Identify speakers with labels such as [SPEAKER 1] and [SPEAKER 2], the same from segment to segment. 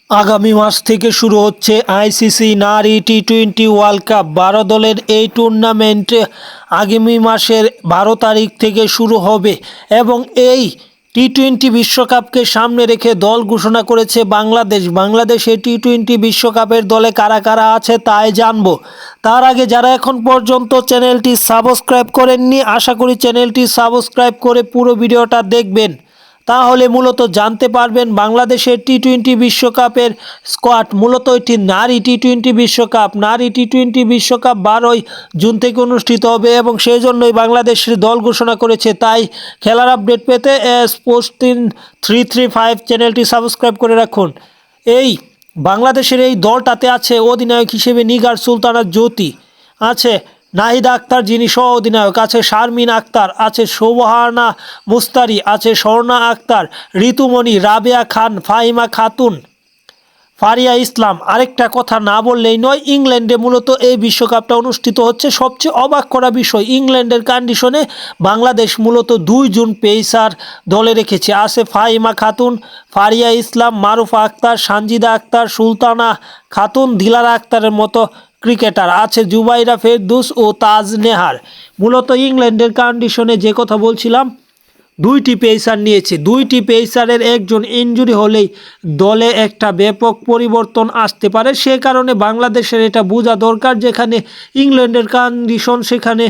[SPEAKER 1] আগামী মাস থেকে শুরু হচ্ছে আইসিসি নারী টি-20 ওয়ার্ল্ড কাপ। 12 দলের এই টুর্নামেন্ট আগামী মাসের 12 তারিখ থেকে শুরু হবে এবং এই টি-20 বিশ্বকাপকে সামনে রেখে দল ঘোষণা করেছে বাংলাদেশে টি-20 বিশ্বকাপের দলে কারা কারা আছে তাই জানবো। তার আগে যারা এখন পর্যন্ত চ্যানেলটি সাবস্ক্রাইব করেননি, আশা করি চ্যানেলটি সাবস্ক্রাইব করে পুরো ভিডিওটা দেখবেন, তাহলে মূলত জানতে পারবেন বাংলাদেশের টি-20 বিশ্বকাপের স্কোয়াড। মূলত এটি নারী টি-20 বিশ্বকাপ। নারী টি-20 বিশ্বকাপ 12ই জুন থেকে অনুষ্ঠিত হবে এবং সেই জন্যই বাংলাদেশের দল ঘোষণা করেছে। তাই খেলার আপডেট পেতে স্পোর্টস 335 চ্যানেলটি সাবস্ক্রাইব করে রাখুন। এই বাংলাদেশের এই দলটাতে আছে অধিনায়ক হিসেবে নিগার সুলতানা জ্যোতি, আছে নাহিদা আক্তার যিনি সহ অধিনায়ক, আছে শারমিন আক্তার, আছে শোভানা মুস্তারি, আছে স্বর্ণা আক্তার, ঋতুমণি, রাবেয়া খান, ফাহিমা খাতুন, ফারিয়া ইসলাম। আরেকটা কথা না বললেই নয়, ইংল্যান্ডে মূলত এই বিশ্বকাপটা অনুষ্ঠিত হচ্ছে। সবচেয়ে অবাক করা বিষয়, ইংল্যান্ডের কন্ডিশনে বাংলাদেশ মূলত 2 জন পেসার দলে রেখেছে। আছে ফাহিমা খাতুন, ফারিয়া ইসলাম, মারুফা আক্তার, সানজিদা আক্তার, সুলতানা খাতুন, দিলারা আক্তারের মতো ক্রিকেটার, আছে জুবাইরা ফেরদৌস ও তাজ নেহার। মূলত ইংল্যান্ডের কন্ডিশনে যে কথা বলছিলাম, 2টি পেসার নিয়েছে। 2টি পেসারের একজন ইনজুরি হলেই দলে একটা ব্যাপক পরিবর্তন আসতে পারে। সে কারণে বাংলাদেশের এটা বোঝা দরকার, যেখানে ইংল্যান্ডের কন্ডিশন সেখানে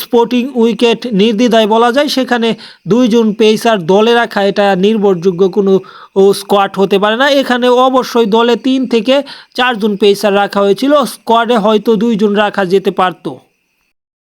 [SPEAKER 1] স্পোর্টিং উইকেট নির্দ্বিধায় বলা যায়, সেখানে 2 জন পেসার দলে রাখা এটা নির্ভরযোগ্য কোনো স্কোয়াড হতে পারে না। এখানে অবশ্যই দলে 3 থেকে 4 জন পেসার রাখা হয়েছিল, স্কোয়াডে হয়তো 2 জন রাখা যেতে পারতো।